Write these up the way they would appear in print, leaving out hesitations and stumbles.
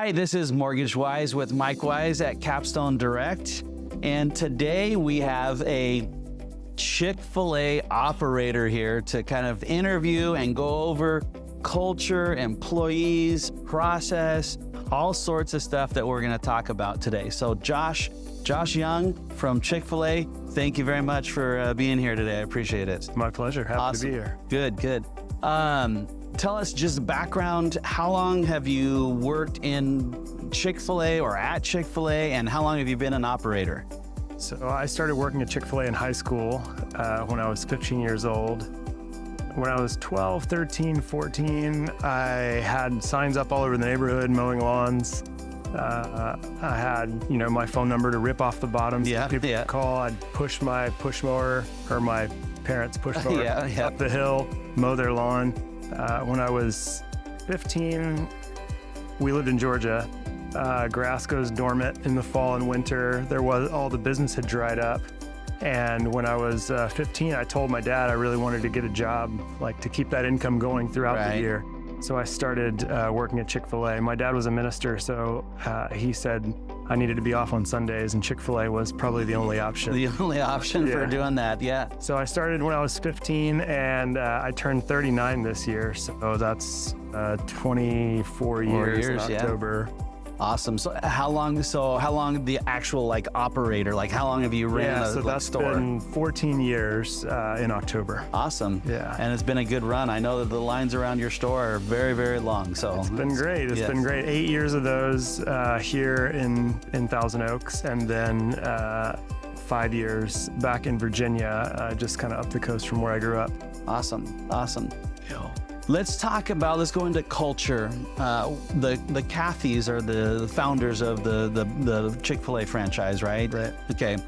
Hi, this is Mortgage Wise with Mike Wise at Capstone Direct. And today we have a Chick-fil-A operator here to kind of interview and go over culture, employees, process, all sorts of stuff that we're going to talk about today. So Josh Young from Chick-fil-A, thank you very much for being here today. I appreciate it. My pleasure. Happy to be here. Good. Tell us just background. How long have you worked in Chick-fil-A or at Chick-fil-A, and how long have you been an operator? So I started working at Chick-fil-A in high school when I was 15 years old. When I was 12, 13, 14, I had signs up all over the neighborhood, mowing lawns. I had, my phone number to rip off the bottom. People would call. I'd push my push mower, or my parents' push mower up the hill, mow their lawn. When I was 15, we lived in Georgia. Grass goes dormant in the fall and winter. All the business had dried up. And when I was 15, I told my dad I really wanted to get a job, to keep that income going throughout the year. So I started working at Chick-fil-A. My dad was a minister, so he said I needed to be off on Sundays, and Chick-fil-A was probably the only option. The only option for doing that, yeah. So I started when I was 15, and I turned 39 this year, so that's 24 years in October. Yeah. Awesome. So how long the actual operator, how long have you ran a store? That's been 14 years in October. Awesome. Yeah. And it's been a good run. I know that the lines around your store are very, very long. So it's been great. It's been great. 8 years of those here in Thousand Oaks, and then 5 years back in Virginia, just kind of up the coast from where I grew up. Awesome. Yeah. Let's go into culture. The Cathys are the founders of the Chick-fil-A franchise, right? Right. Okay.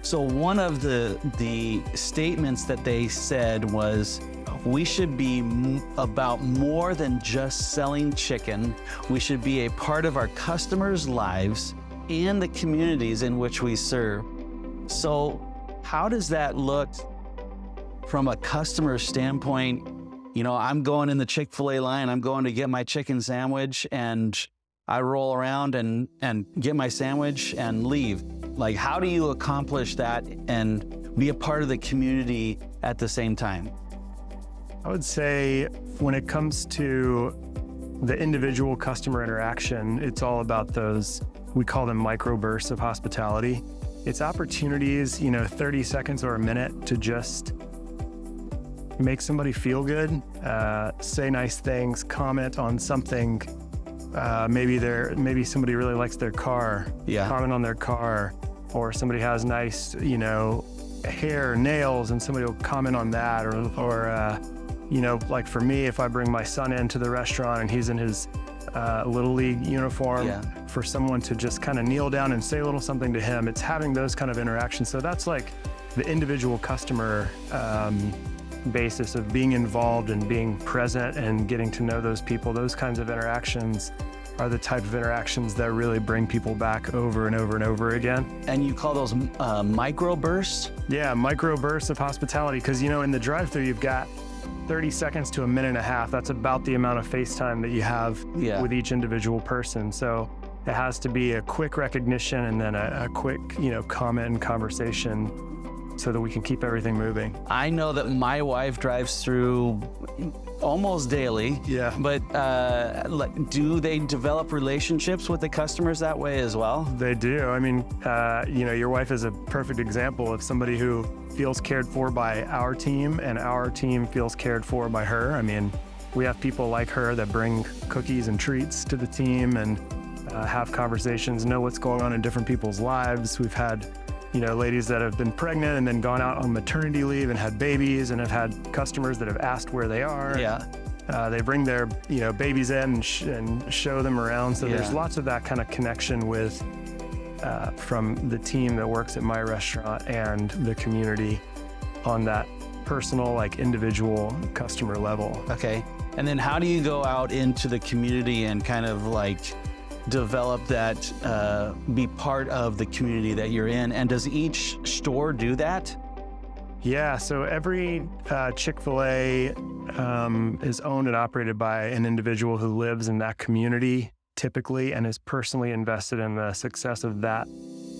So one of the statements that they said was, we should be about more than just selling chicken. We should be a part of our customers' lives and the communities in which we serve. So how does that look from a customer standpoint? I'm going in the Chick-fil-A line, I'm going to get my chicken sandwich, and I roll around and get my sandwich and leave. How do you accomplish that and be a part of the community at the same time? I would say when it comes to the individual customer interaction, it's all about those, we call them microbursts of hospitality. It's opportunities, 30 seconds or a minute to just make somebody feel good, say nice things, comment on something. Maybe somebody really likes their car, comment on their car, or somebody has nice, hair, nails, and somebody will comment on that, or for me, if I bring my son into the restaurant and he's in his Little League uniform, for someone to just kind of kneel down and say a little something to him, it's having those kind of interactions. So that's the individual customer basis of being involved and being present and getting to know those people. Those kinds of interactions are the type of interactions that really bring people back over and over and over again. And you call those microbursts? Yeah, microbursts of hospitality, because in the drive-thru you've got 30 seconds to a minute and a half. That's about the amount of face time that you have with each individual person. So it has to be a quick recognition and then a quick comment and conversation, so that we can keep everything moving. I know that my wife drives through almost daily. Yeah. But do they develop relationships with the customers that way as well? They do. I mean, your wife is a perfect example of somebody who feels cared for by our team, and our team feels cared for by her. I mean, we have people like her that bring cookies and treats to the team and have conversations, know what's going on in different people's lives. We've had ladies that have been pregnant and then gone out on maternity leave and had babies, and have had customers that have asked where they are. Yeah. They bring their, babies in and show them around. So there's lots of that kind of connection with, from the team that works at my restaurant and the community on that personal, individual customer level. Okay. And then how do you go out into the community and kind of develop that, be part of the community that you're in? And does each store do that? Yeah, so every Chick-fil-A is owned and operated by an individual who lives in that community typically and is personally invested in the success of that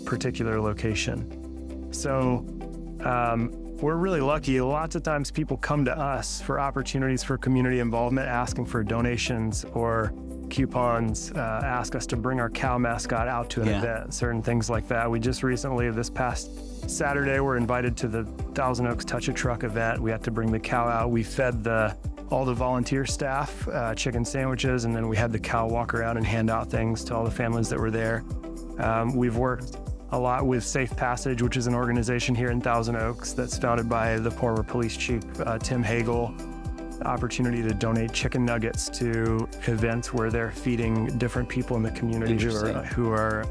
particular location. So we're really lucky. Lots of times people come to us for opportunities for community involvement, asking for donations or coupons, ask us to bring our cow mascot out to an event, certain things like that. We just recently, this past Saturday, were invited to the Thousand Oaks Touch a Truck event. We had to bring the cow out. We fed all the volunteer staff chicken sandwiches, and then we had the cow walk around and hand out things to all the families that were there. We've worked a lot with Safe Passage, which is an organization here in Thousand Oaks that's founded by the former police chief, Tim Hagel. The opportunity to donate chicken nuggets to events where they're feeding different people in the community who are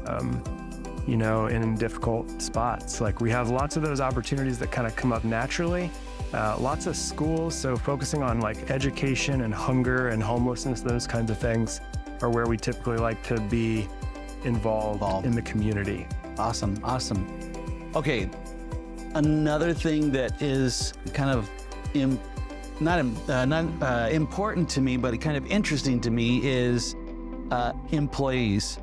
in difficult spots. Like, we have lots of those opportunities that kind of come up naturally. Lots of schools, so focusing on like education and hunger and homelessness, those kinds of things are where we typically like to be involved in the community. Awesome. Okay, another thing that is kind of not important to me, but kind of interesting to me is employees.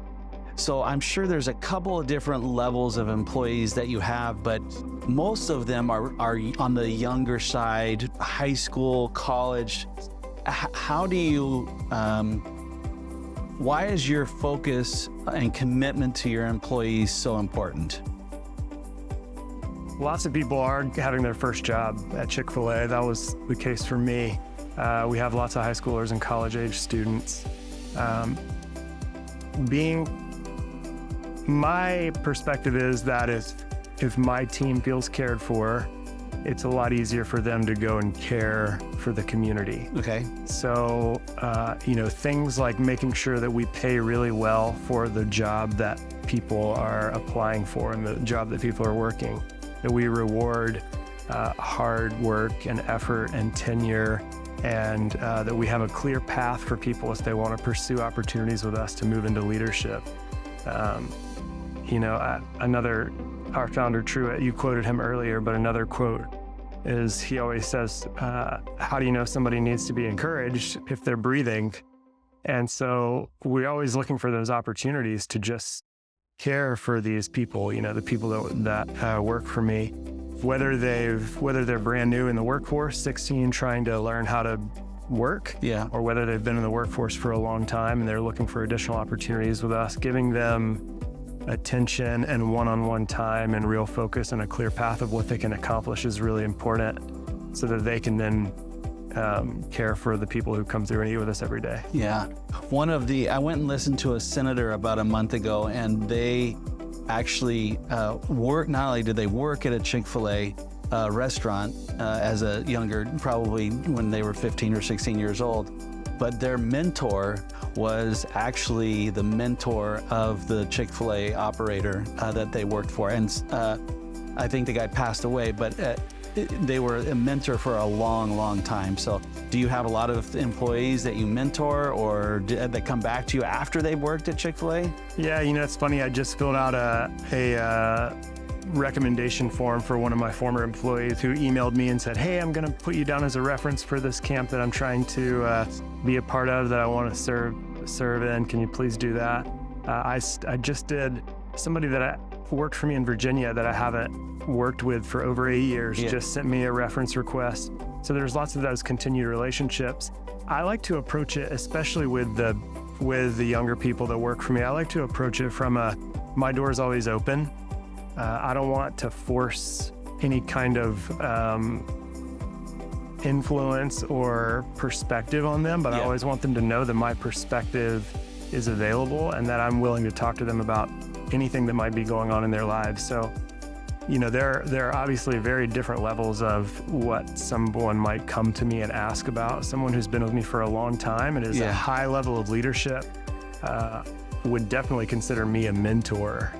So I'm sure there's a couple of different levels of employees that you have, but most of them are on the younger side, high school, college. How do you, why is your focus and commitment to your employees so important? Lots of people are having their first job at Chick-fil-A. That was the case for me. We have lots of high schoolers and college-age students. My perspective is that if my team feels cared for, it's a lot easier for them to go and care for the community. Okay. So, things like making sure that we pay really well for the job that people are applying for and the job that people are working, that we reward hard work and effort and tenure, and that we have a clear path for people if they want to pursue opportunities with us to move into leadership. Our founder, Truett, you quoted him earlier, but another quote is, he always says, how do you know somebody needs to be encouraged if they're breathing? And so we're always looking for those opportunities to just care for these people, the people that work for me, whether they're brand new in the workforce, 16, trying to learn how to work, or whether they've been in the workforce for a long time and they're looking for additional opportunities with us. Giving them attention and one-on-one time and real focus and a clear path of what they can accomplish is really important, so that they can then care for the people who come through and eat with us every day. Yeah. I went and listened to a senator about a month ago, and they actually not only did they work at a Chick-fil-A restaurant as a younger, probably when they were 15 or 16 years old, but their mentor was actually the mentor of the Chick-fil-A operator that they worked for. And I think the guy passed away, but they were a mentor for a long, long time. So do you have a lot of employees that you mentor, or that come back to you after they've worked at Chick-fil-A? Yeah, it's funny. I just filled out a recommendation form for one of my former employees who emailed me and said, hey, I'm going to put you down as a reference for this camp that I'm trying to be a part of, that I want to serve in. Can you please do that? I just did. Somebody that worked for me in Virginia that I haven't worked with for over 8 years just sent me a reference request. So there's lots of those continued relationships. I like to approach it, especially with the younger people that work for me. I like to approach it from my door is always open. I don't want to force any kind of influence or perspective on them, but I always want them to know that my perspective is available and that I'm willing to talk to them about anything that might be going on in their lives. So, there are obviously very different levels of what someone might come to me and ask about. Someone who's been with me for a long time and is a high level of leadership would definitely consider me a mentor.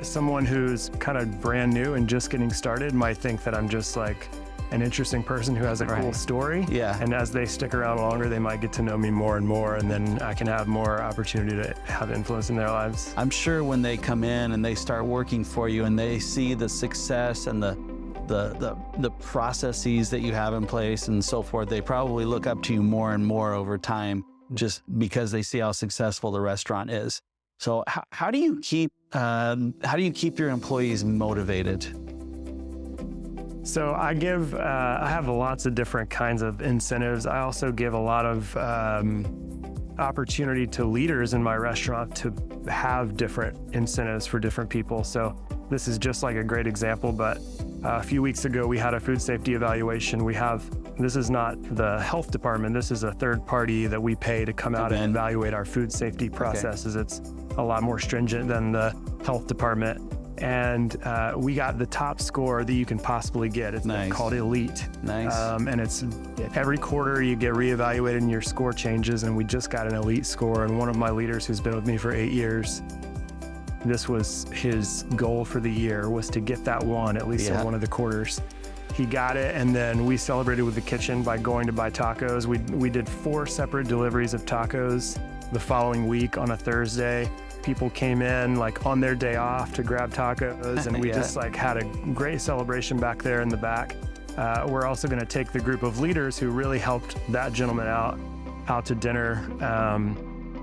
Someone who's kind of brand new and just getting started might think that I'm just like an interesting person who has a cool story. Yeah. And as they stick around longer, they might get to know me more and more, and then I can have more opportunity to have influence in their lives. I'm sure when they come in and they start working for you and they see the success and the processes that you have in place and so forth, they probably look up to you more and more over time. just because they see how successful the restaurant is. So how do you keep your employees motivated? So I have lots of different kinds of incentives. I also give a lot of opportunity to leaders in my restaurant to have different incentives for different people. So this is just like a great example, but a few weeks ago we had a food safety evaluation. This is not the health department, this is a third party that we pay to come out and evaluate our food safety processes. Okay. It's a lot more stringent than the health department. And we got the top score that you can possibly get. It's called Elite. Nice. And it's every quarter you get reevaluated and your score changes. And we just got an Elite score. And one of my leaders who's been with me for 8 years, this was his goal for the year, was to get that one, at least in one of the quarters. He got it, and then we celebrated with the kitchen by going to buy tacos. We did 4 separate deliveries of tacos the following week on a Thursday. People came in like on their day off to grab tacos, and we just like had a great celebration back there in the back. We're also going to take the group of leaders who really helped that gentleman out to dinner.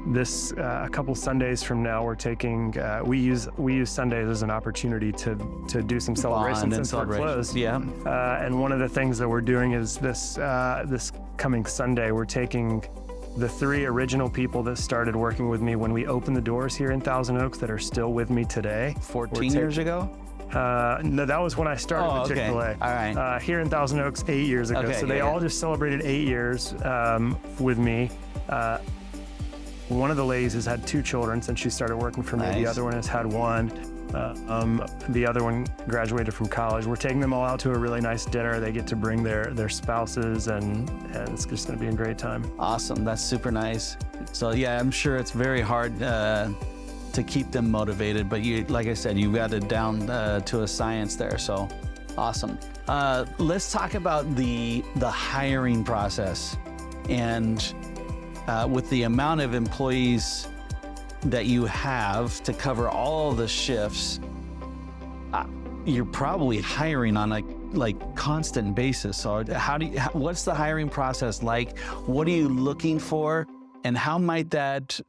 A couple Sundays from now, we're taking. We use Sundays as an opportunity to do some celebrations since we're closed. Yeah. And one of the things that we're doing is this coming Sunday, we're taking the 3 original people that started working with me when we opened the doors here in Thousand Oaks that are still with me today. 14 years ago? No, that was when I started with Chick-fil-A. All right. Here in Thousand Oaks 8 years ago. So they all just celebrated 8 years with me. One of the ladies has had 2 children since she started working for me. Nice. The other one has had 1. The other one graduated from college. We're taking them all out to a really nice dinner. They get to bring their spouses, and it's just going to be a great time. Awesome. That's super nice. So yeah, I'm sure it's very hard to keep them motivated, but like I said, you got it down to a science there. So awesome. Let's talk about the hiring process, and with the amount of employees that you have to cover all the shifts, you're probably hiring on a constant basis. So what's the hiring process like? What are you looking for? And how might that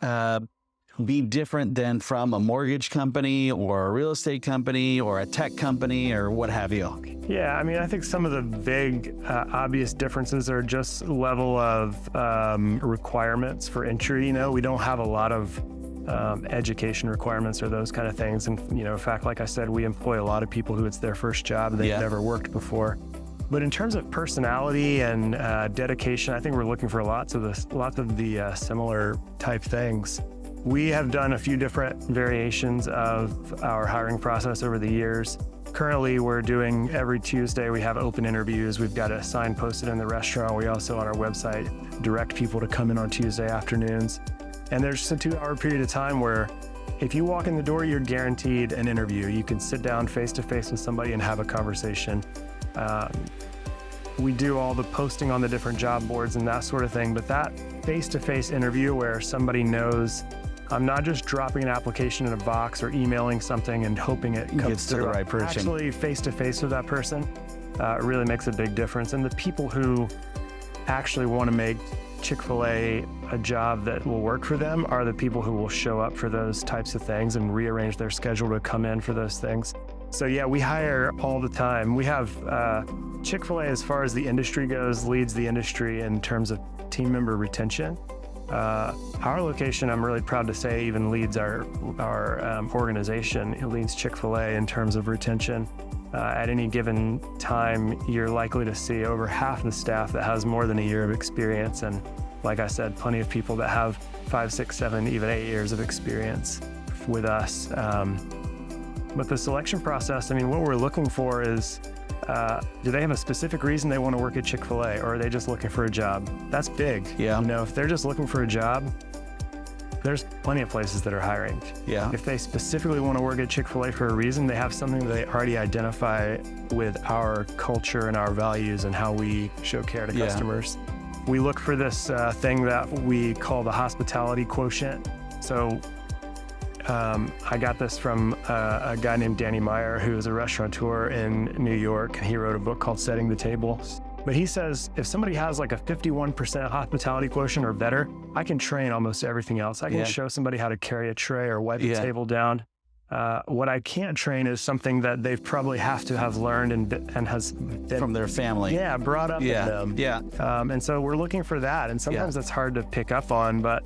be different than from a mortgage company or a real estate company or a tech company or what have you? Yeah, I mean, I think some of the big obvious differences are just level of requirements for entry. You know, we don't have a lot of education requirements or those kind of things. And, in fact, like I said, we employ a lot of people who it's their first job. They've never worked before. But in terms of personality and dedication, I think we're looking for lots of the similar type things. We have done a few different variations of our hiring process over the years. Currently, we're doing every Tuesday, we have open interviews. We've got a sign posted in the restaurant. We also, on our website, direct people to come in on Tuesday afternoons. And there's just a 2-hour period of time where if you walk in the door, you're guaranteed an interview. You can sit down face-to-face with somebody and have a conversation. We do all the posting on the different job boards and that sort of thing, but that face-to-face interview where somebody knows I'm not just dropping an application in a box or emailing something and hoping it comes to the right person. Actually face-to-face with that person really makes a big difference. And the people who actually want to make Chick-fil-A a job that will work for them are the people who will show up for those types of things and rearrange their schedule to come in for those things. So yeah, we hire all the time. We have Chick-fil-A, as far as the industry goes, leads the industry in terms of team member retention. Our location, I'm really proud to say, even leads our organization. It leads Chick-fil-A in terms of retention. At any given time, you're likely to see over half the staff that has more than a year of experience. And like I said, plenty of people that have 5, 6, 7, even 8 years of experience with us. But the selection process, I mean, what we're looking for is, do they have a specific reason they want to work at Chick-fil-A, or are they just looking for a job? That's big. Yeah. If they're just looking for a job, there's plenty of places that are hiring. Yeah. If they specifically want to work at Chick-fil-A for a reason, they have something that they already identify with our culture and our values and how we show care to customers. We look for this thing that we call the hospitality quotient. So I got this from a guy named Danny Meyer, who is a restaurateur in New York. He wrote a book called Setting the Table. But he says if somebody has like a 51% hospitality quotient or better, I can train almost everything else. I can show somebody how to carry a tray or wipe a table down. What I can't train is something that they've probably have to have learned and has been from their family. Yeah, brought up in them. Yeah. And so we're looking for that. And sometimes that's hard to pick up on, but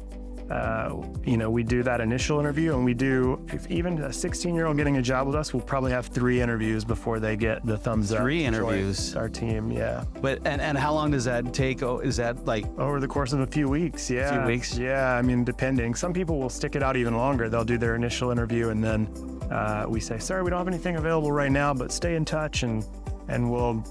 we do that initial interview, and we do, if even a 16-year-old getting a job with us, we'll probably have 3 interviews before they get the thumbs up. 3 interviews. Our team, yeah. But and how long does that take? Is that like over the course of a few weeks? Yeah. A few weeks? Yeah, I mean, depending. Some people will stick it out even longer. They'll do their initial interview, and then we say, sorry, we don't have anything available right now, but stay in touch, and we'll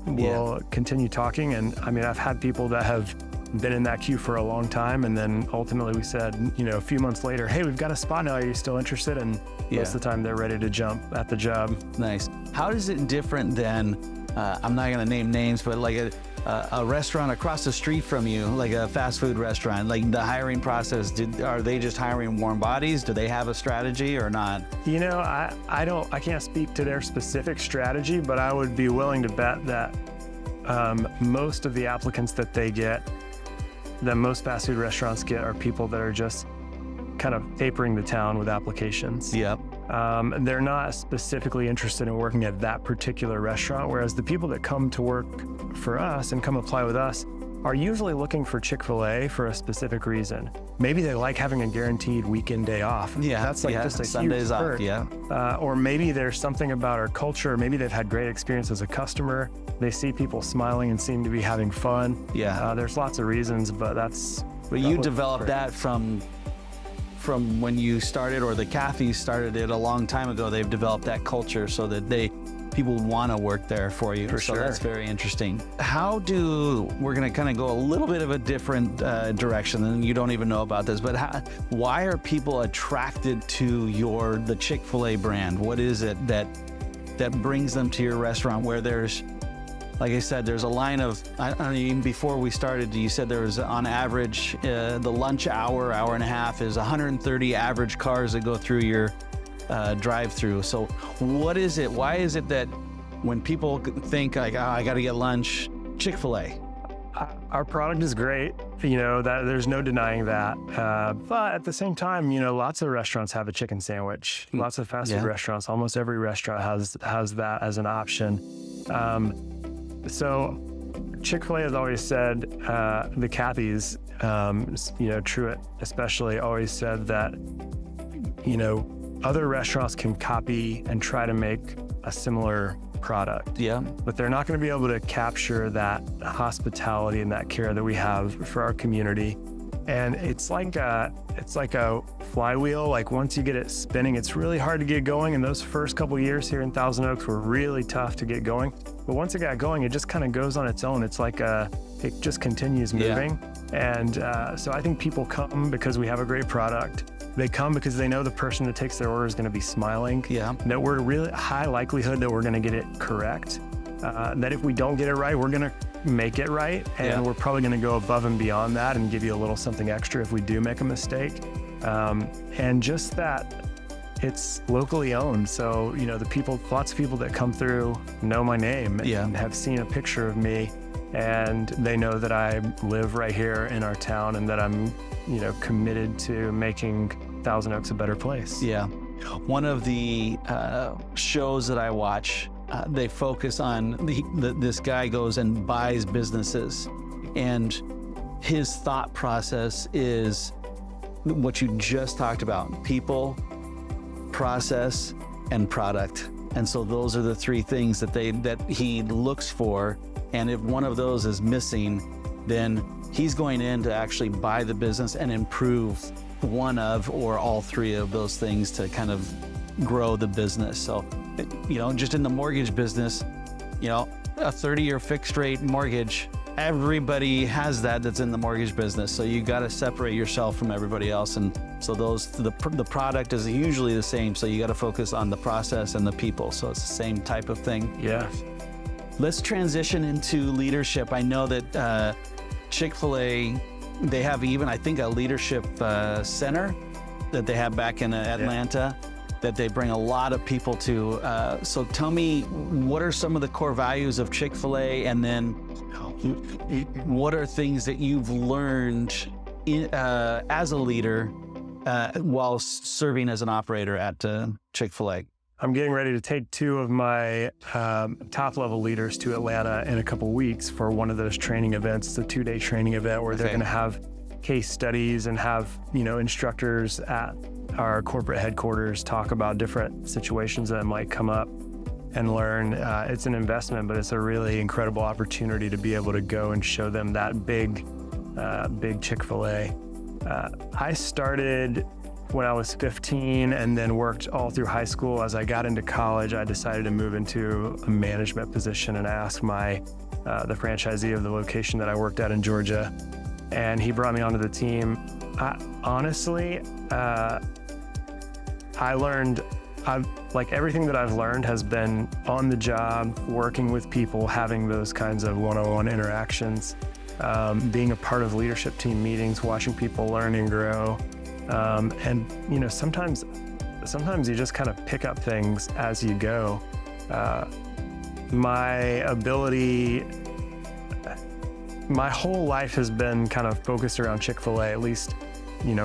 continue talking. And I mean, I've had people that have been in that queue for a long time, and then ultimately we said, a few months later, hey, we've got a spot now, are you still interested? And most of the time they're ready to jump at the job. Nice. How is it different than, I'm not gonna name names, but like a restaurant across the street from you, like a fast food restaurant, like the hiring process, are they just hiring warm bodies? Do they have a strategy or not? I can't speak to their specific strategy, but I would be willing to bet that most of the applicants that they get, that most fast food restaurants get, are people that are just kind of papering the town with applications. Yep. They're not specifically interested in working at that particular restaurant, whereas the people that come to work for us and come apply with us are usually looking for Chick-fil-A for a specific reason. Maybe they like having a guaranteed weekend day off. Yeah, that's like just a Sundays huge perk. off. Yeah. Or maybe there's something about our culture. Maybe they've had great experience as a customer. They see people smiling and seem to be having fun. Yeah. There's lots of reasons, but that's. But you developed that from when you started, or the Cathys started it a long time ago. They've developed that culture so that people want to work there for you. So that's very interesting. We're going to kind of go a little bit of a different direction, and you don't even know about this, but why are people attracted to the Chick-fil-A brand? What is it that brings them to your restaurant, where there's, like I said, there's a line of, even before we started, you said there was on average, the lunch hour and a half is 130 average cars that go through your drive-through. So what is it? Why is it that when people think like, I got to get lunch, Chick-fil-A? Our product is great. That there's no denying that. But at the same time, lots of restaurants have a chicken sandwich. Lots of fast food restaurants, almost every restaurant has that as an option. So Chick-fil-A has always said, the Cathys, Truett especially, always said that, other restaurants can copy and try to make a similar product. Yeah. But they're not going to be able to capture that hospitality and that care that we have for our community. And it's like a flywheel. Like once you get it spinning, it's really hard to get going. And those first couple of years here in Thousand Oaks were really tough to get going. But once it got going, it just kind of goes on its own. It's like it just continues moving. Yeah. And so I think people come because we have a great product. They come because they know the person that takes their order is going to be smiling. Yeah. That we're really high likelihood that we're going to get it correct. That if we don't get it right, we're going to make it right. And we're probably going to go above and beyond that and give you a little something extra if we do make a mistake. And just that it's locally owned. So, lots of people that come through know my name and have seen a picture of me. And they know that I live right here in our town and that I'm, committed to making Thousand Oaks a better place. Yeah. One of the shows that I watch, they focus on this guy goes and buys businesses, and his thought process is what you just talked about: people, process, and product. And so those are the 3 things that he looks for. And if one of those is missing, then he's going in to actually buy the business and improve one of or all 3 of those things to kind of grow the business. So, just in the mortgage business, a 30-year fixed rate mortgage, everybody has that's in the mortgage business. So you got to separate yourself from everybody else. And so the product is usually the same. So you got to focus on the process and the people. So it's the same type of thing. Yeah. Let's transition into leadership. I know that Chick-fil-A, they have even, I think, a leadership center that they have back in Atlanta. that they bring a lot of people to. So tell me, what are some of the core values of Chick-fil-A, and then what are things that you've learned as a leader while serving as an operator at Chick-fil-A? I'm getting ready to take two of my top-level leaders to Atlanta in a couple weeks for one of those training events. It's a 2-day training event where they're going to have case studies and have, instructors at our corporate headquarters talk about different situations that might come up and learn. It's an investment, but it's a really incredible opportunity to be able to go and show them that big Chick-fil-A. I started when I was 15 and then worked all through high school. As I got into college, I decided to move into a management position, and I asked the franchisee of the location that I worked at in Georgia, and he brought me onto the team. Everything that I've learned has been on the job, working with people, having those kinds of one-on-one interactions, being a part of leadership team meetings, watching people learn and grow. Sometimes you just kind of pick up things as you go. My whole life has been kind of focused around Chick-fil-A, at least,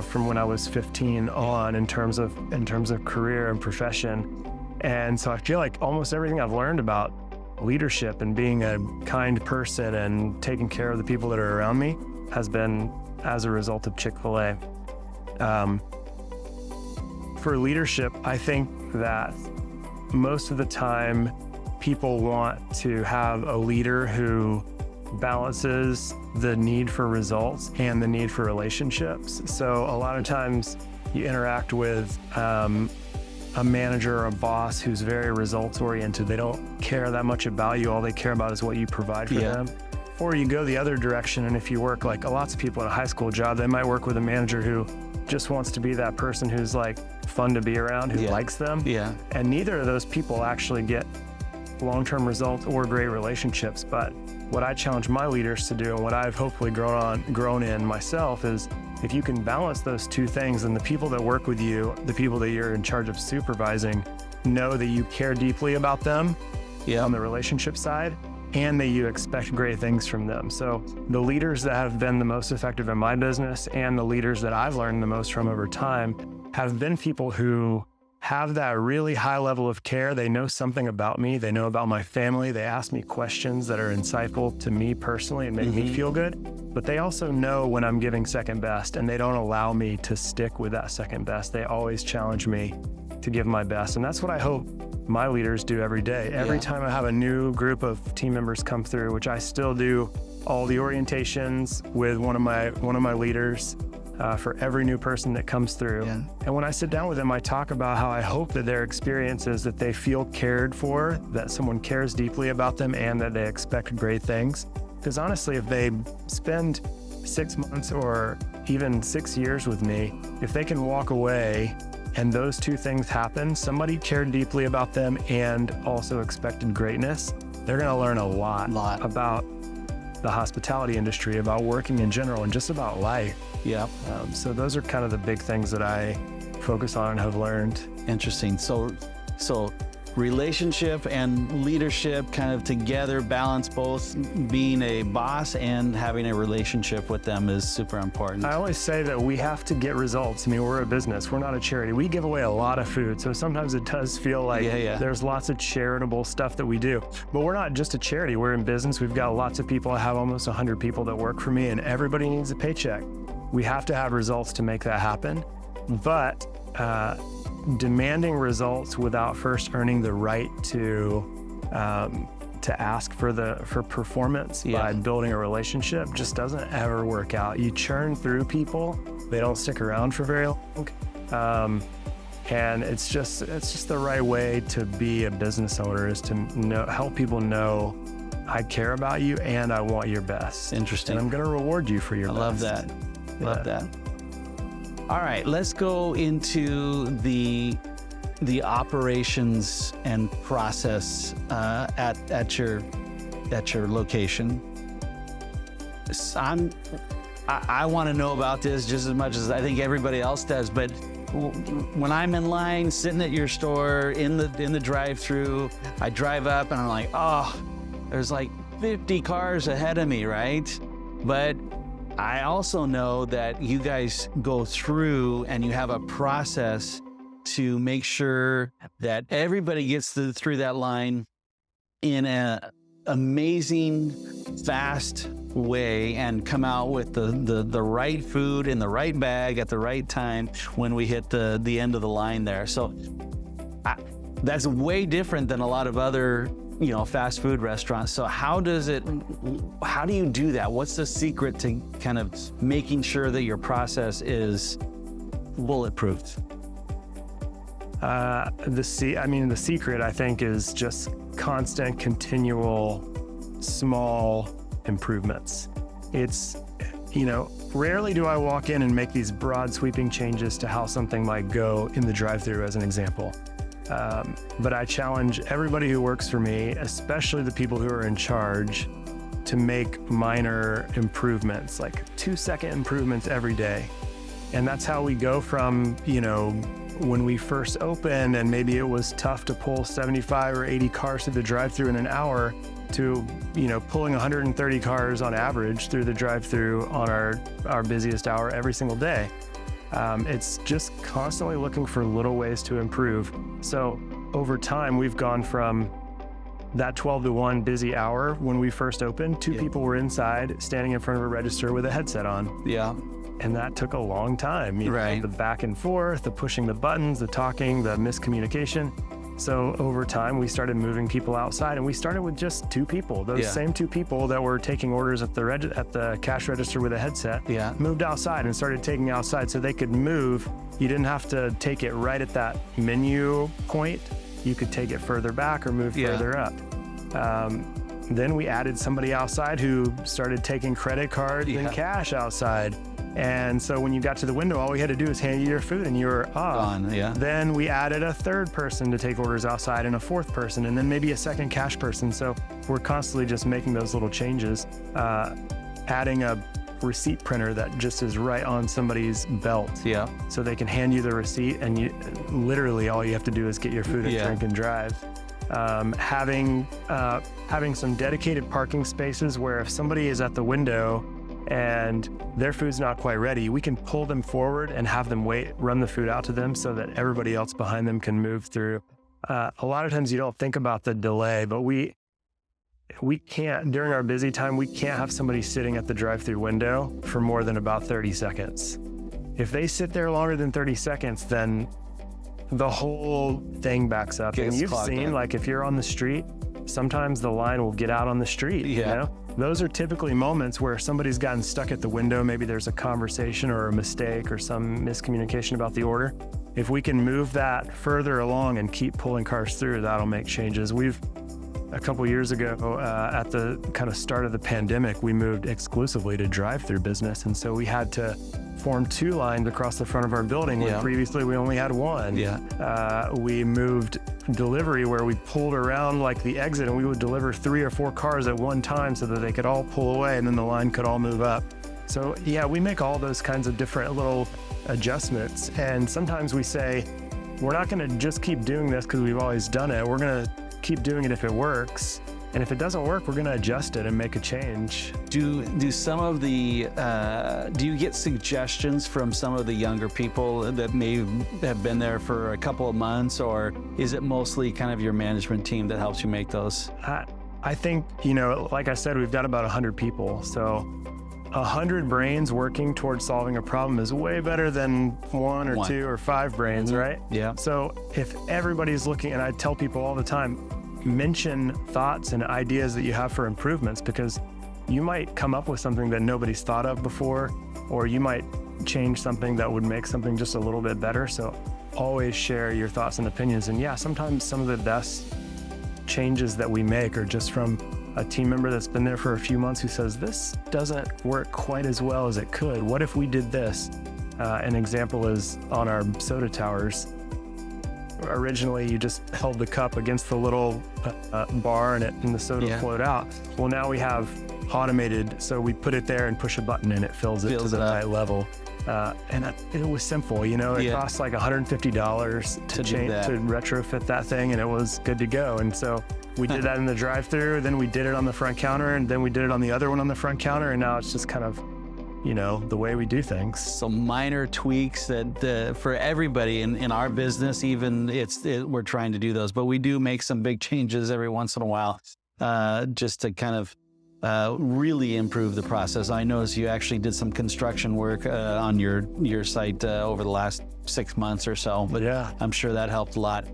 from when I was 15 on, in terms of career and profession. And so I feel like almost everything I've learned about leadership and being a kind person and taking care of the people that are around me has been as a result of Chick-fil-A. For leadership, I think that most of the time people want to have a leader who balances the need for results and the need for relationships. So a lot of times you interact with a manager or a boss who's very results oriented. They don't care that much about you. All they care about is what you provide for them. Or you go the other direction, and if you work like lots of people in a high school job, they might work with a manager who just wants to be that person who's like fun to be around, who likes them. And neither of those people actually get long-term results or great relationships. But what I challenge my leaders to do, and what I've hopefully grown in myself, is if you can balance those two things, and the people that work with you, the people that you're in charge of supervising, know that you care deeply about them on the relationship side, and that you expect great things from them. So the leaders that have been the most effective in my business, and the leaders that I've learned the most from over time, have been people who have that really high level of care. They know something about me. They know about my family. They ask me questions that are insightful to me personally and make me feel good. But they also know when I'm giving second best, and they don't allow me to stick with that second best. They always challenge me to give my best. And that's what I hope my leaders do every day. Every time I have a new group of team members come through, which I still do all the orientations with one of my leaders for every new person that comes through. And when I sit down with them, I talk about how I hope that their experience is that they feel cared for, that someone cares deeply about them, and that they expect great things. Because honestly, if they spend 6 months or even 6 years with me, if they can walk away and those two things happen, somebody cared deeply about them and also expected greatness, they're going to learn a lot about the hospitality industry, about working in general, and just about life. So those are kind of the big things that I focus on and have learned. Interesting. So relationship and leadership kind of together, balance both. Being a boss and having a relationship with them is super important. I always say that we have to get results. I mean, we're a business. We're not a charity. We give away a lot of food. So sometimes it does feel like there's lots of charitable stuff that we do. But we're not just a charity. We're in business. We've got lots of people. I have almost 100 people that work for me, and everybody needs a paycheck. We have to have results to make that happen. But demanding results without first earning the right to ask for performance by building a relationship just doesn't ever work out. You churn through people; they don't stick around for very long. And it's just the right way to be a business owner, is to help people know I care about you and I want your best. Interesting. And I'm going to reward you for your best. Love that. Love that. All right, let's go into the operations and process at your location. I want to know about this just as much as I think everybody else does, but when I'm in line, sitting at your store in the drive-through, I drive up and I'm like, oh, there's like 50 cars ahead of me, right? But I also know that you guys go through and you have a process to make sure that everybody gets through that line in an amazing, fast way and come out with the right food in the right bag at the right time when we hit the end of the line there. So that's way different than a lot of other fast food restaurants. So how do you do that? What's the secret to kind of making sure that your process is bulletproof? The secret, I think, is just constant, continual, small improvements. It's, rarely do I walk in and make these broad sweeping changes to how something might go in the drive-thru, as an example. But I challenge everybody who works for me, especially the people who are in charge, to make minor improvements, like 2-second improvements every day. And that's how we go from, when we first opened and maybe it was tough to pull 75 or 80 cars through the drive-thru in an hour to, pulling 130 cars on average through the drive-thru on our busiest hour every single day. It's just constantly looking for little ways to improve. So over time, we've gone from that 12 to 1 busy hour when we first opened, two people were inside standing in front of a register with a headset on. Yeah. And that took a long time. Right. The back and forth, the pushing the buttons, the talking, the miscommunication. So over time, we started moving people outside, and we started with just 2 people. Those same 2 people that were taking orders at the cash register with a headset moved outside and started taking outside so they could move. You didn't have to take it right at that menu point. You could take it further back or move further up. Then we added somebody outside who started taking credit cards and cash outside. And so when you got to the window, all we had to do is hand you your food and you were off. Then we added a 3rd person to take orders outside and a 4th person, and then maybe a 2nd cash person. So we're constantly just making those little changes, adding a receipt printer that just is right on somebody's belt. So they can hand you the receipt and literally all you have to do is get your food and drink and drive. Having some dedicated parking spaces where if somebody is at the window and their food's not quite ready, we can pull them forward and have them run the food out to them so that everybody else behind them can move through. A lot of times you don't think about the delay, but we can't, during our busy time, we can't have somebody sitting at the drive-through window for more than about 30 seconds. If they sit there longer than 30 seconds, then the whole thing backs up. And you've seen, like, if you're on the street, sometimes the line will get out on the street, Those are typically moments where somebody's gotten stuck at the window. Maybe there's a conversation or a mistake or some miscommunication about the order. If we can move that further along and keep pulling cars through, that'll make changes. A couple years ago, at the kind of start of the pandemic, we moved exclusively to drive-through business. And so we had to form 2 lines across the front of our building when previously we only had 1. We moved delivery where we pulled around like the exit and we would deliver 3 or 4 cars at one time so that they could all pull away and then the line could all move up. So we make all those kinds of different little adjustments. And sometimes we say, we're not going to just keep doing this because we've always done it. We're going to keep doing it if it works. And if it doesn't work, we're going to adjust it and make a change. Do some of the, do you get suggestions from some of the younger people that may have been there for a couple of months, or is it mostly kind of your management team that helps you make those? I think, like I said, we've got about 100 people. So 100 brains working towards solving a problem is way better than 1 or 2 or 5 brains, right? So if everybody's looking, and I tell people all the time, mention thoughts and ideas that you have for improvements, because you might come up with something that nobody's thought of before, or you might change something that would make something just a little bit better. So always share your thoughts and opinions. And sometimes some of the best changes that we make are just from a team member that's been there for a few months who says, this doesn't work quite as well as it could. What if we did this? An example is on our soda towers. Originally, you just held the cup against the little bar and the soda flowed out. Well, now we have automated, so we put it there and push a button and it fills it to the right level. And it was simple, you know, it cost like $150 to retrofit that thing, and it was good to go. And so we did that in the drive-through, then we did it on the front counter, and then we did it on the other one on the front counter, and now it's just kind of, you know, the way we do things. So minor tweaks that for everybody in our business, even we're trying to do those, but we do make some big changes every once in a while, just to kind of really improve the process. I noticed you actually did some construction work on your site over the last 6 months or so, but yeah, I'm sure that helped a lot.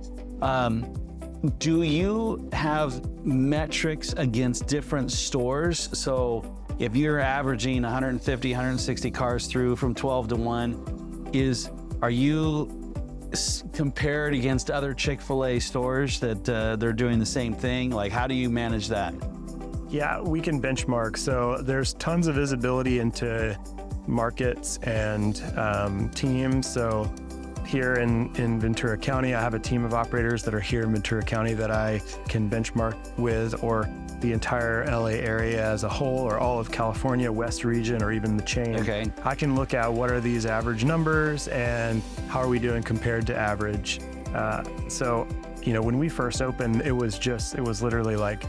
Do you have metrics against different stores? So if you're averaging 150, 160 cars through from 12 to 1, are you compared against other Chick-fil-A stores that they're doing the same thing? Like, how do you manage that? Yeah, we can benchmark. So there's tons of visibility into markets and teams. So here in Ventura County, I have a team of operators that are here in Ventura County that I can benchmark with, or the entire LA area as a whole, or all of California, West region, or even the chain. Okay. I can look at what are these average numbers and how are we doing compared to average. So, you know, when we first opened, it was literally like,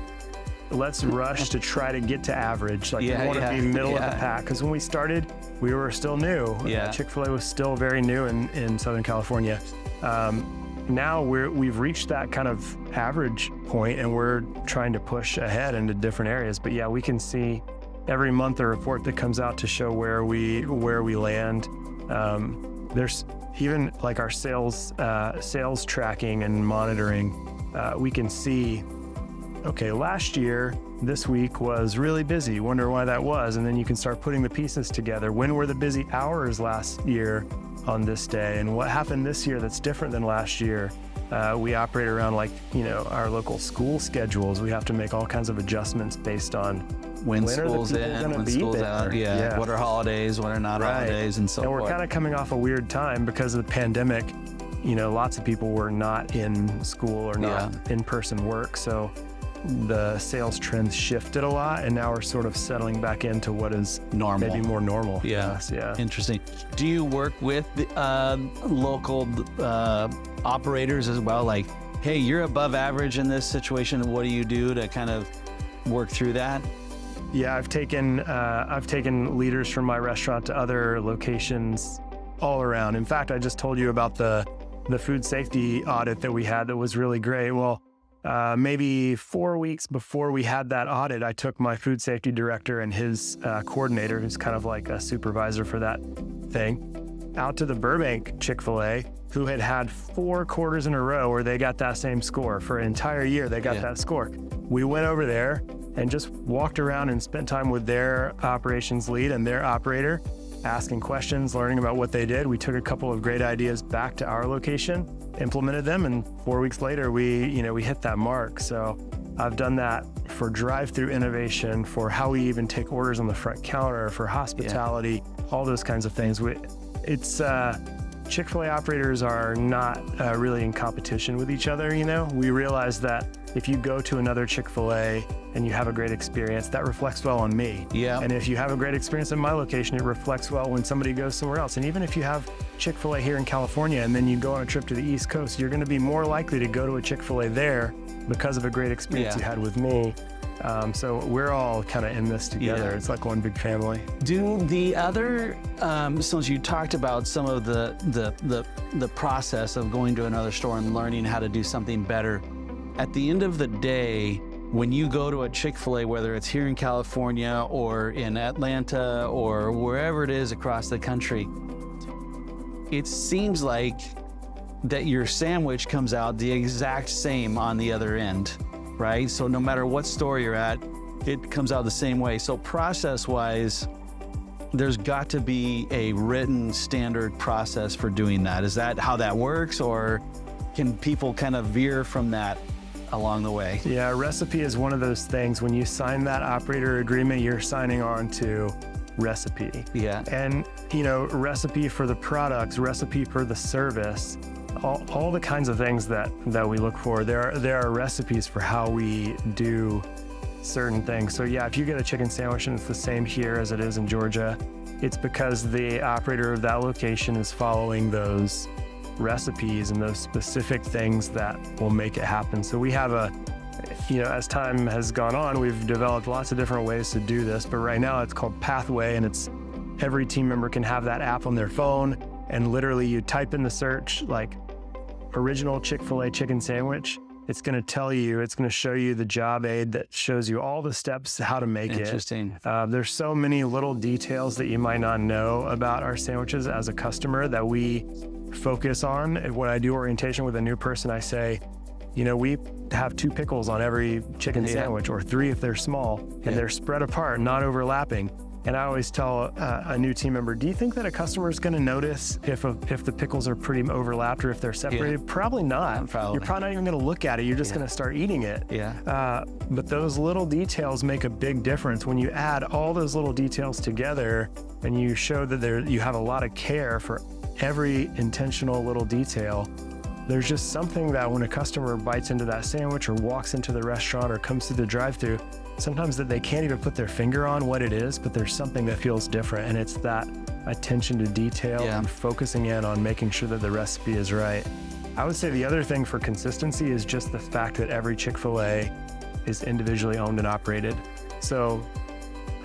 let's rush to try to get to average. Like, we want to be middle of the pack. Because when we started, we were still new. Chick-fil-A was still very new in Southern California. Now we've reached that kind of average point, and we're trying to push ahead into different areas. But yeah, we can see every month a report that comes out to show where we land. There's even like our sales tracking and monitoring. We can see, okay, last year, this week was really busy. Wonder why that was. And then you can start putting the pieces together. When were the busy hours last year on this day? And what happened this year that's different than last year? We operate around, like, you know, our local school schedules. We have to make all kinds of adjustments based on when school's in, when school's out. Yeah. What are holidays, what are not holidays, and so forth. And we're kind of coming off a weird time because of the pandemic. You know, lots of people were not in school or not in-person work. So the sales trends shifted a lot, and now we're sort of settling back into what is normal, maybe more normal. Yeah. Interesting. Do you work with the local operators as well? Like, hey, you're above average in this situation. What do you do to kind of work through that? Yeah, I've taken leaders from my restaurant to other locations all around. In fact, I just told you about the food safety audit that we had that was really great. Well, maybe 4 weeks before we had that audit, I took my food safety director and his coordinator, who's kind of like a supervisor for that thing, out to the Burbank Chick-fil-A, who had 4 quarters in a row where they got that same score. For an entire year, they got that score. We went over there and just walked around and spent time with their operations lead and their operator, asking questions, learning about what they did. We took a couple of great ideas back to our location, implemented them, and 4 weeks later, we hit that mark. So I've done that for drive-through innovation, for how we even take orders on the front counter, for hospitality, all those kinds of things. Chick-fil-A operators are not really in competition with each other. You know, we realize that if you go to another Chick-fil-A and you have a great experience, that reflects well on me. Yeah. And if you have a great experience at my location, it reflects well when somebody goes somewhere else. And even if you have Chick-fil-A here in California and then you go on a trip to the East Coast, you're going to be more likely to go to a Chick-fil-A there because of a great experience you had with me. So we're all kind of in this together. It's like one big family. Do the other, since you talked about some of the process of going to another store and learning how to do something better, at the end of the day, when you go to a Chick-fil-A, whether it's here in California or in Atlanta or wherever it is across the country, it seems like that your sandwich comes out the exact same on the other end, right? So no matter what store you're at, it comes out the same way. So process-wise, there's got to be a written standard process for doing that. Is that how that works, or can people kind of veer from that along the way? Yeah, recipe is one of those things. When you sign that operator agreement, you're signing on to recipe. Yeah. And, you know, recipe for the products, recipe for the service, all the kinds of things that we look for. There are recipes for how we do certain things. So yeah, if you get a chicken sandwich and it's the same here as it is in Georgia, it's because the operator of that location is following those recipes and those specific things that will make it happen. So we have as time has gone on, we've developed lots of different ways to do this, but right now it's called Pathway, and it's every team member can have that app on their phone, and literally you type in the search like original Chick-fil-A chicken sandwich. It's going to tell you, it's going to show you the job aid that shows you all the steps how to make it. Interesting. There's so many little details that you might not know about our sandwiches as a customer that we focus on. When I do orientation with a new person, I say, we have 2 pickles on every chicken sandwich, or 3 if they're small, and they're spread apart, not overlapping. And I always tell a new team member, do you think that a customer is going to notice if the pickles are pretty overlapped or if they're separated? Yeah. Probably not. You're probably not even going to look at it. You're just going to start eating it. Yeah. But those little details make a big difference. When you add all those little details together and you show that you have a lot of care for every intentional little detail, there's just something that when a customer bites into that sandwich or walks into the restaurant or comes through the drive-thru, sometimes that they can't even put their finger on what it is, but there's something that feels different. And it's that attention to detail and focusing in on making sure that the recipe is right. I would say the other thing for consistency is just the fact that every Chick-fil-A is individually owned and operated. So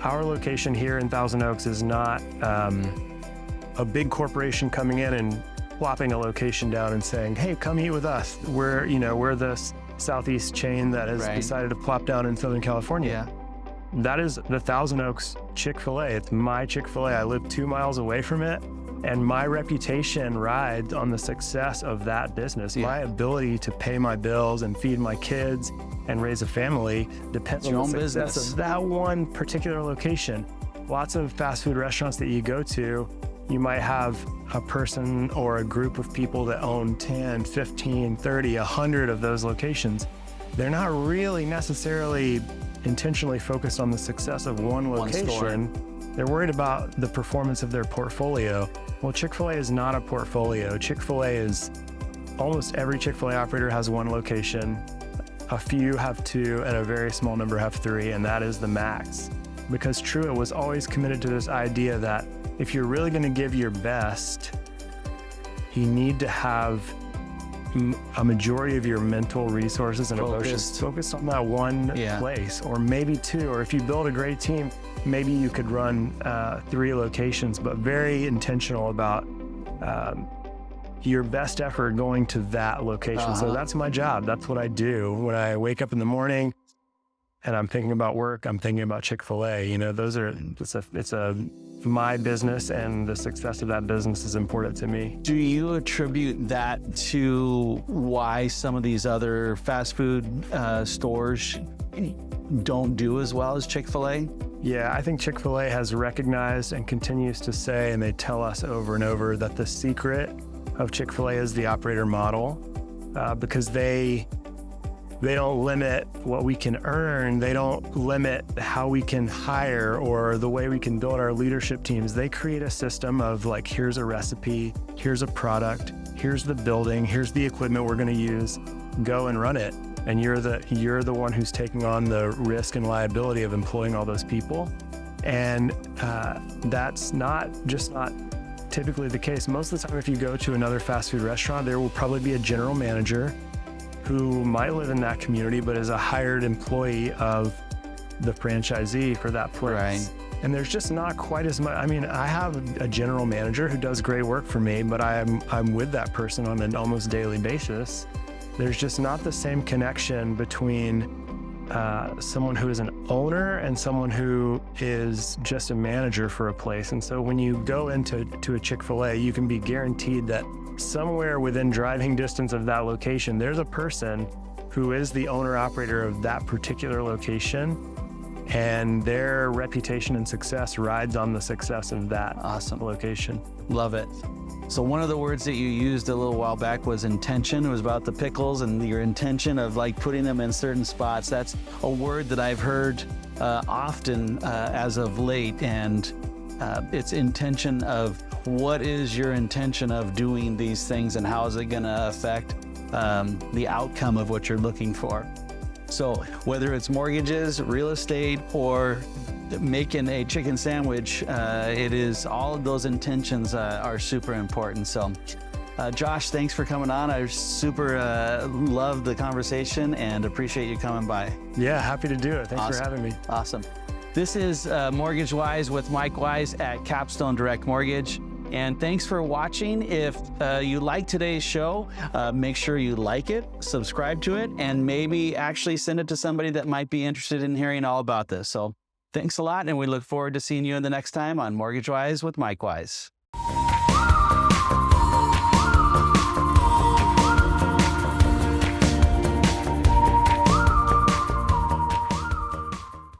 our location here in Thousand Oaks is not a big corporation coming in and plopping a location down and saying, hey, come eat with us. We're the Southeast chain that has decided to plop down in Southern California. Yeah. That is the Thousand Oaks Chick-fil-A. It's my Chick-fil-A. I live 2 miles away from it, and my reputation rides on the success of that business. My ability to pay my bills and feed my kids and raise a family depends on the success of that one particular location. Lots of fast food restaurants that you go to, you might have a person or a group of people that own 10, 15, 30, 100 of those locations. They're not really necessarily intentionally focused on the success of one location. They're worried about the performance of their portfolio. Well, Chick-fil-A is not a portfolio. Chick-fil-A is, almost every Chick-fil-A operator has 1 location. A few have 2, and a very small number have 3, and that is the max. Because Truett was always committed to this idea that if you're really going to give your best, you need to have a majority of your mental resources and emotions focused on that one place, or maybe 2. Or if you build a great team, maybe you could run 3 locations, but very intentional about your best effort going to that location. So that's my job. That's what I do when I wake up in the morning and I'm thinking about work. I'm thinking about Chick-fil-A. It's my business, and the success of that business is important to me. Do you attribute that to why some of these other fast food stores don't do as well as Chick-fil-A? Yeah, I think Chick-fil-A has recognized and continues to say, and they tell us over and over, that the secret of Chick-fil-A is the operator model, because they don't limit what we can earn. They don't limit how we can hire or the way we can build our leadership teams. They create a system of like, here's a recipe, here's a product, here's the building, here's the equipment we're going to use. Go and run it. And you're the one who's taking on the risk and liability of employing all those people. And that's not typically the case. Most of the time, if you go to another fast food restaurant, there will probably be a general manager who might live in that community, but is a hired employee of the franchisee for that place. Right. And there's just not quite as much. I mean, I have a general manager who does great work for me, but I'm with that person on an almost daily basis. There's just not the same connection between someone who is an owner and someone who is just a manager for a place. And so when you go into a Chick-fil-A, you can be guaranteed that somewhere within driving distance of that location, there's a person who is the owner-operator of that particular location, and their reputation and success rides on the success of that location. Love it. So one of the words that you used a little while back was intention. It was about the pickles and your intention of like putting them in certain spots. That's a word that I've heard often as of late, and it's intention of what is your intention of doing these things and how is it going to affect the outcome of what you're looking for. So whether it's mortgages, real estate, or making a chicken sandwich, it is all of those intentions are super important. So Josh, thanks for coming on. I super love the conversation and appreciate you coming by. Yeah, happy to do it. Thanks Awesome. for having me. Awesome. This is Mortgage Wise with Mike Wise at Capstone Direct Mortgage. And thanks for watching. If you like today's show, make sure you like it, subscribe to it, and maybe actually send it to somebody that might be interested in hearing all about this. So thanks a lot, and we look forward to seeing you in the next time on Mortgage Wise with Mike Wise.